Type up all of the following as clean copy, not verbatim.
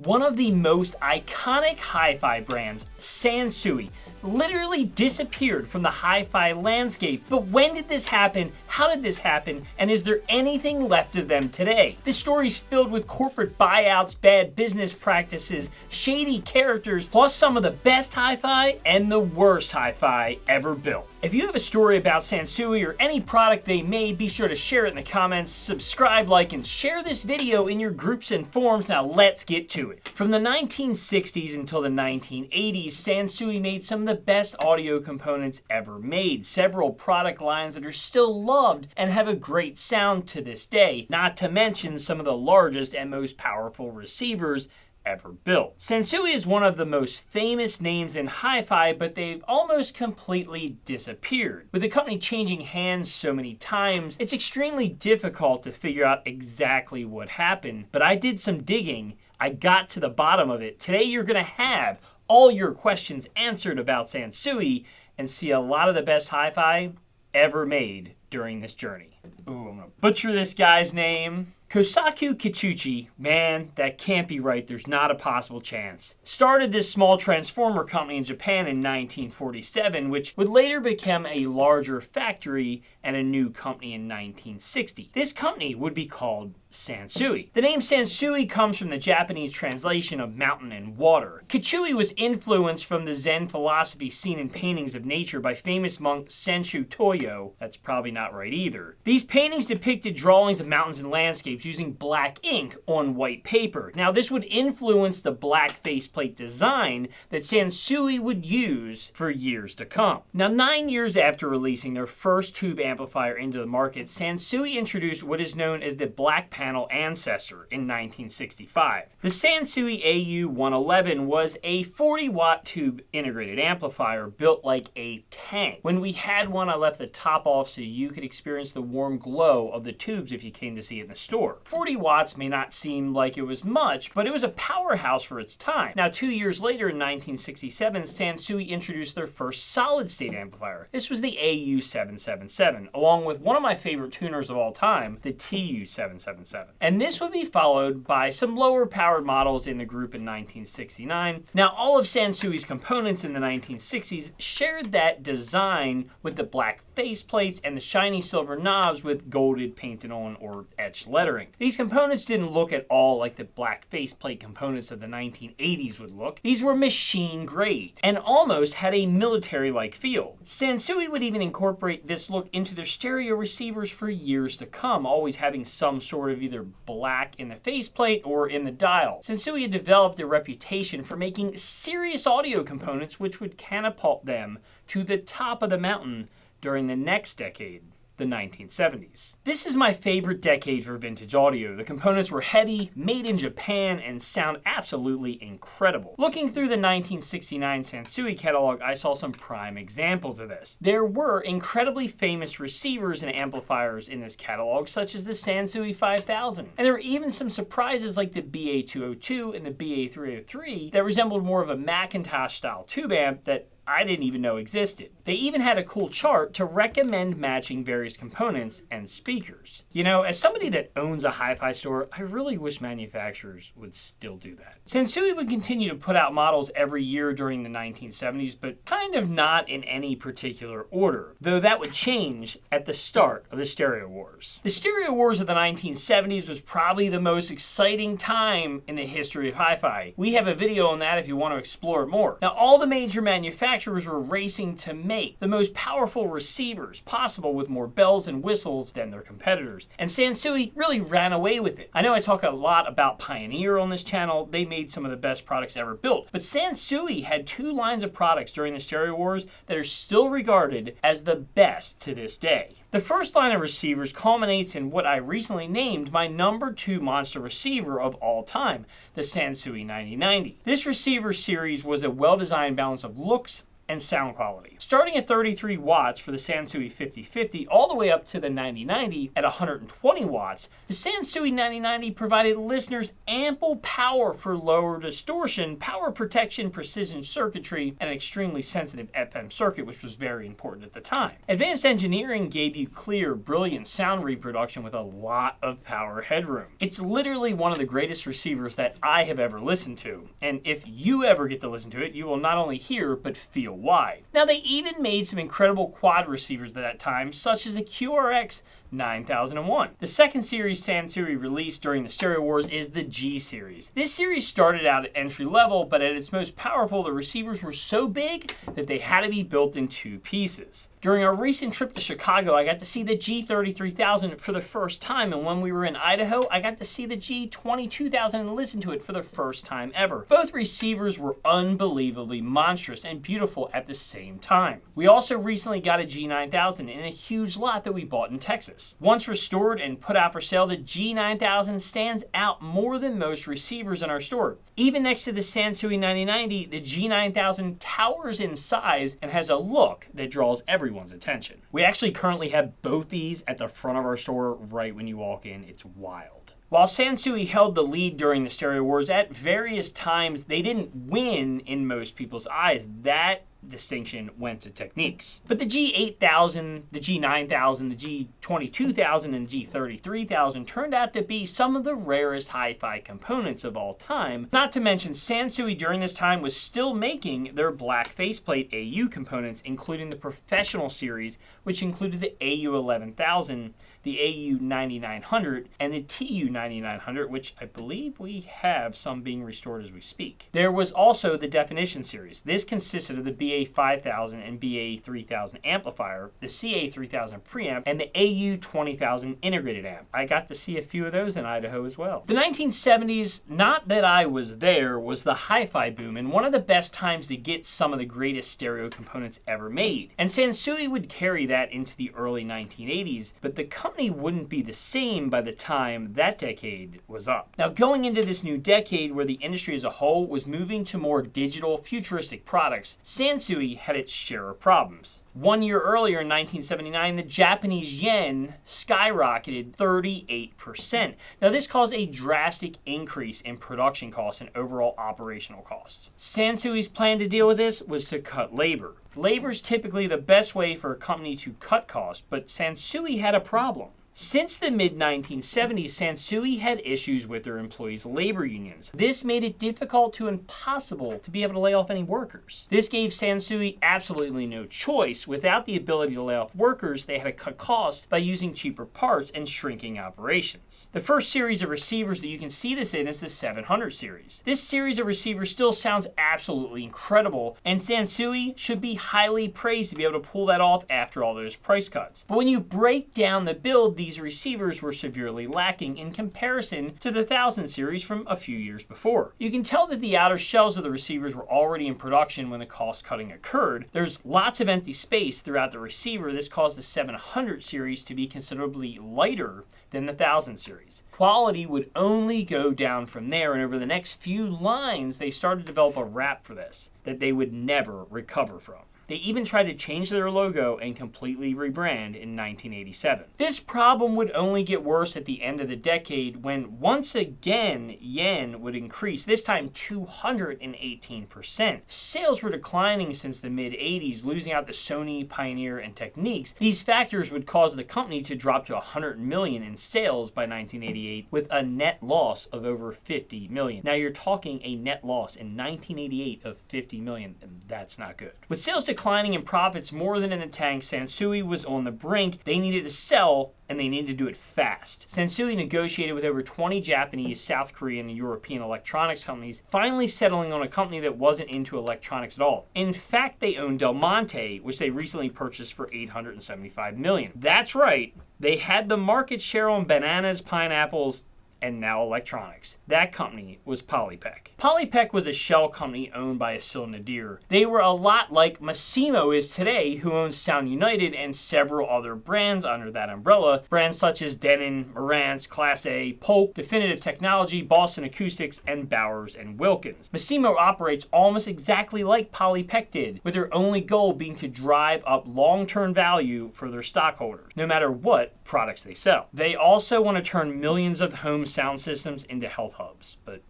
One of the most iconic hi-fi brands, Sansui, literally disappeared from the hi-fi landscape. But when did this happen? How did this happen? And is there anything left of them today? This story's filled with corporate buyouts, bad business practices, shady characters, plus some of the best hi-fi and the worst hi-fi ever built. If you have a story about Sansui or any product they made, be sure to share it in the comments, subscribe, like, and share this video in your groups and forums. Now let's get to it. From the 1960s until the 1980s, Sansui made some of the best audio components ever made. Several product lines that are still loved and have a great sound to this day, not to mention some of the largest and most powerful receivers ever built. Sansui is one of the most famous names in hi-fi, but they've almost completely disappeared. With the company changing hands so many times, it's extremely difficult to figure out exactly what happened, but I did some digging. I got to the bottom of it. Today you're gonna have all your questions answered about Sansui and see a lot of the best hi-fi ever made during this journey. Ooh, I'm gonna butcher this guy's name. Kosaku Kichuchi, man, that can't be right. There's not a possible chance. Started this small transformer company in Japan in 1947, which would later become a larger factory and a new company in 1960. This company would be called Sansui. The name Sansui comes from the Japanese translation of mountain and water. Kichuchi was influenced from the Zen philosophy seen in paintings of nature by famous monk Senshu Toyo. That's probably not right either. These paintings depicted drawings of mountains and landscapes using black ink on white paper. Now this would influence the black faceplate design that Sansui would use for years to come. Now 9 years after releasing their first tube amplifier into the market, Sansui introduced what is known as the black panel ancestor in 1965. The Sansui AU111 was a 40-watt tube integrated amplifier built like a tank. When we had one, I left the top off so you could experience the warm glow of the tubes if you came to see it in the store. 40 watts may not seem like it was much, but it was a powerhouse for its time. Now 2 years later in 1967, Sansui introduced their first solid-state amplifier. This was the AU777, along with one of my favorite tuners of all time, the TU777. And this would be followed by some lower powered models in the group in 1969. Now all of Sansui's components in the 1960s shared that design with the black faceplates and the shiny silver knobs with golded painted on or etched lettering. These components didn't look at all like the black faceplate components of the 1980s would look. These were machine grade and almost had a military-like feel. Sansui would even incorporate this look into their stereo receivers for years to come, always having some sort of either black in the faceplate or in the dial. Sansui had developed a reputation for making serious audio components which would catapult them to the top of the mountain during the next decade, the 1970s. This is my favorite decade for vintage audio. The components were heavy, made in Japan, and sound absolutely incredible. Looking through the 1969 Sansui catalog, I saw some prime examples of this. There were incredibly famous receivers and amplifiers in this catalog, such as the Sansui 5000. And there were even some surprises like the BA202 and the BA303 that resembled more of a Macintosh-style tube amp that I didn't even know existed. They even had a cool chart to recommend matching various components and speakers. You know, as somebody that owns a hi-fi store, I really wish manufacturers would still do that. Sansui would continue to put out models every year during the 1970s, but kind of not in any particular order, though that would change at the start of the Stereo Wars. The Stereo Wars of the 1970s was probably the most exciting time in the history of hi-fi. We have a video on that if you want to explore it more. Now, all the major manufacturers were racing to make the most powerful receivers possible with more bells and whistles than their competitors. And Sansui really ran away with it. I know I talk a lot about Pioneer on this channel. They made some of the best products ever built. But Sansui had two lines of products during the Stereo Wars that are still regarded as the best to this day. The first line of receivers culminates in what I recently named my #2 monster receiver of all time, the Sansui 9090. This receiver series was a well-designed balance of looks and sound quality. Starting at 33 watts for the Sansui 5050 all the way up to the 9090 at 120 watts, the Sansui 9090 provided listeners ample power for lower distortion, power protection, precision circuitry, and an extremely sensitive FM circuit, which was very important at the time. Advanced engineering gave you clear, brilliant sound reproduction with a lot of power headroom. It's literally one of the greatest receivers that I have ever listened to, and if you ever get to listen to it, you will not only hear but feel why. Now, they even made some incredible quad receivers at that time, such as the QRX 9001. The second series Sansui released during the Stereo Wars is the G Series. This series started out at entry level, but at its most powerful, the receivers were so big that they had to be built in two pieces. During our recent trip to Chicago, I got to see the G33000 for the first time, and when we were in Idaho, I got to see the G22000 and listen to it for the first time ever. Both receivers were unbelievably monstrous and beautiful at the same time. We also recently got a G9000 in a huge lot that we bought in Texas. Once restored and put out for sale, the G9000 stands out more than most receivers in our store. Even next to the Sansui 9090, the G9000 towers in size and has a look that draws everyone's attention. We actually currently have both these at the front of our store right when you walk in. It's wild. While Sansui held the lead during the Stereo Wars, at various times they didn't win in most people's eyes. That distinction went to techniques. But the G8000, the G9000, the G22000, and the G33000 turned out to be some of the rarest hi-fi components of all time. Not to mention, Sansui during this time was still making their black faceplate AU components, including the professional series, which included the AU11000, the AU9900, and the TU9900, which I believe we have some being restored as we speak. There was also the definition series. This consisted of the BA5000 and BA3000 amplifier, the CA3000 preamp, and the AU20000 integrated amp. I got to see a few of those in Idaho as well. The 1970s, not that I was there, was the hi-fi boom, and one of the best times to get some of the greatest stereo components ever made. And Sansui would carry that into the early 1980s, but the company wouldn't be the same by the time that decade was up. Now, going into this new decade where the industry as a whole was moving to more digital, futuristic products, Sansui had its share of problems. 1 year earlier in 1979, the Japanese yen skyrocketed 38%. Now, this caused a drastic increase in production costs and overall operational costs. Sansui's plan to deal with this was to cut labor. Labor is typically the best way for a company to cut costs, but Sansui had a problem. Since the mid-1970s, Sansui had issues with their employees' labor unions. This made it difficult to impossible to be able to lay off any workers. This gave Sansui absolutely no choice. Without the ability to lay off workers, they had to cut costs by using cheaper parts and shrinking operations. The first series of receivers that you can see this in is the 700 series. This series of receivers still sounds absolutely incredible, and Sansui should be highly praised to be able to pull that off after all those price cuts. But when you break down the build, these receivers were severely lacking in comparison to the 1000 series from a few years before. You can tell that the outer shells of the receivers were already in production when the cost cutting occurred. There's lots of empty space throughout the receiver. This caused the 700 series to be considerably lighter than the 1000 series. Quality would only go down from there, and over the next few lines, they started to develop a wrap for this that they would never recover from. They even tried to change their logo and completely rebrand in 1987. This problem would only get worse at the end of the decade when once again yen would increase, this time 218%. Sales were declining since the mid-80s, losing out to Sony, Pioneer, and Techniques. These factors would cause the company to drop to 100 million in sales by 1988 with a net loss of over 50 million. Now you're talking a net loss in 1988 of 50 million, and that's not good. With sales declining in profits more than in the tank, Sansui was on the brink. They needed to sell, and they needed to do it fast. Sansui negotiated with over 20 Japanese, South Korean, and European electronics companies, finally settling on a company that wasn't into electronics at all. In fact, they owned Del Monte, which they recently purchased for $875 million. That's right, they had the market share on bananas, pineapples, and now electronics. That company was Polypek. Polypek was a shell company owned by Asil Nadir. They were a lot like Massimo is today, who owns Sound United and several other brands under that umbrella. Brands such as Denon, Marantz, Class A, Polk, Definitive Technology, Boston Acoustics, and Bowers & Wilkins. Massimo operates almost exactly like Polypek did, with their only goal being to drive up long-term value for their stockholders, no matter what products they sell. They also want to turn millions of home sound systems into health hubs, but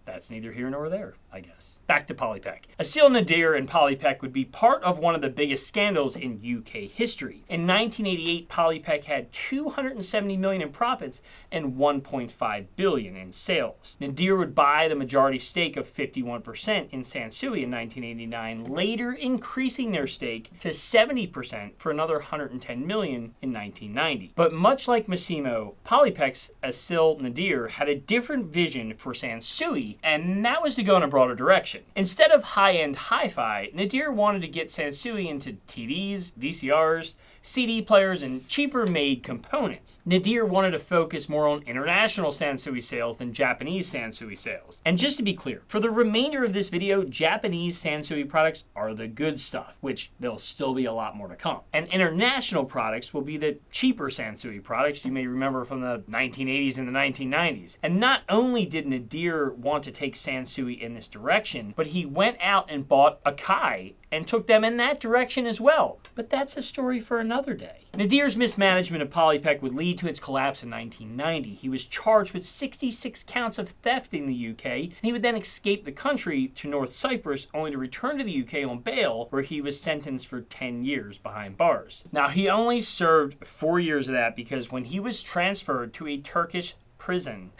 that's neither here nor there, I guess. Back to Polypek. Asil Nadir and Polypek would be part of one of the biggest scandals in UK history. In 1988, Polypek had 270 million in profits and 1.5 billion in sales. Nadir would buy the majority stake of 51% in Sansui in 1989, later increasing their stake to 70% for another 110 million in 1990. But much like Massimo, Polypek's Asil Nadir had a different vision for Sansui, and that was to go in a broader direction. Instead of high-end hi-fi, Nadir wanted to get Sansui into TVs, VCRs, CD players, and cheaper-made components. Nadir wanted to focus more on international Sansui sales than Japanese Sansui sales. And just to be clear, for the remainder of this video, Japanese Sansui products are the good stuff, which there'll still be a lot more to come. And international products will be the cheaper Sansui products you may remember from the 1980s and the 1990s. And not only did Nadir want to take Sansui in this direction, but he went out and bought Akai and took them in that direction as well. But that's a story for another day. Nadir's mismanagement of Polypek would lead to its collapse in 1990. He was charged with 66 counts of theft in the UK, and he would then escape the country to North Cyprus, only to return to the UK on bail, where he was sentenced for 10 years behind bars. Now, he only served 4 years of that because when he was transferred to a Turkish prison,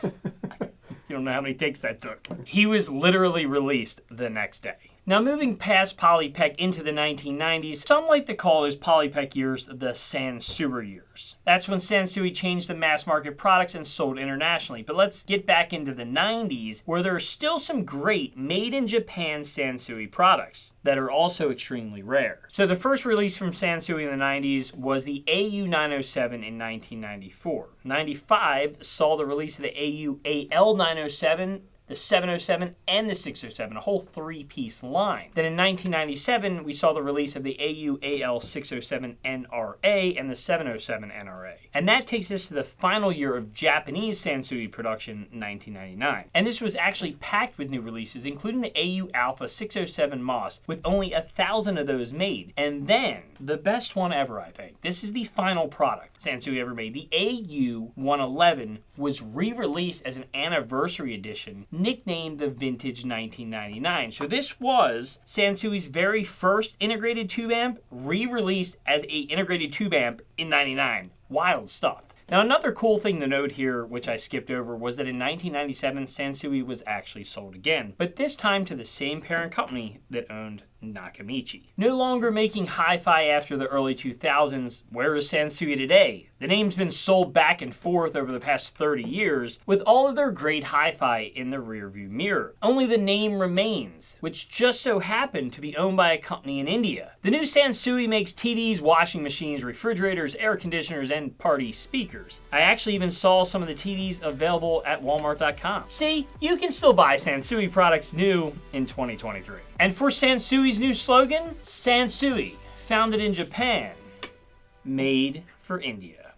you don't know how many takes that took, he was literally released the next day. Now, moving past Polypek into the 1990s, some like to call those Polypek years the Sansui years. That's when Sansui changed the mass market products and sold internationally. But let's get back into the 90s, where there are still some great made-in-Japan Sansui products that are also extremely rare. So the first release from Sansui in the 90s was the AU907 in 1994. 95 saw the release of the AU-AL907, the 707, and the 607, a whole three-piece line. Then in 1997, we saw the release of the AU-AL607 NRA and the 707 NRA. And that takes us to the final year of Japanese Sansui production, 1999. And this was actually packed with new releases, including the AU-Alpha 607 MOS, with only 1,000 of those made. And then, the best one ever, I think. This is the final product Sansui ever made. The AU-111 was re-released as an anniversary edition, nicknamed the Vintage 1999. So this was Sansui's very first integrated tube amp, re-released as a integrated tube amp in 99. Wild stuff. Now, another cool thing to note here, which I skipped over, was that in 1997, Sansui was actually sold again, but this time to the same parent company that owned Nakamichi. No longer making hi-fi after the early 2000s, where is Sansui today? The name's been sold back and forth over the past 30 years, with all of their great hi-fi in the rearview mirror. Only the name remains, which just so happened to be owned by a company in India. The new Sansui makes TVs, washing machines, refrigerators, air conditioners, and party speakers. I actually even saw some of the TVs available at Walmart.com. See, you can still buy Sansui products new in 2023. And for Sansui's new slogan, Sansui, founded in Japan, made for India.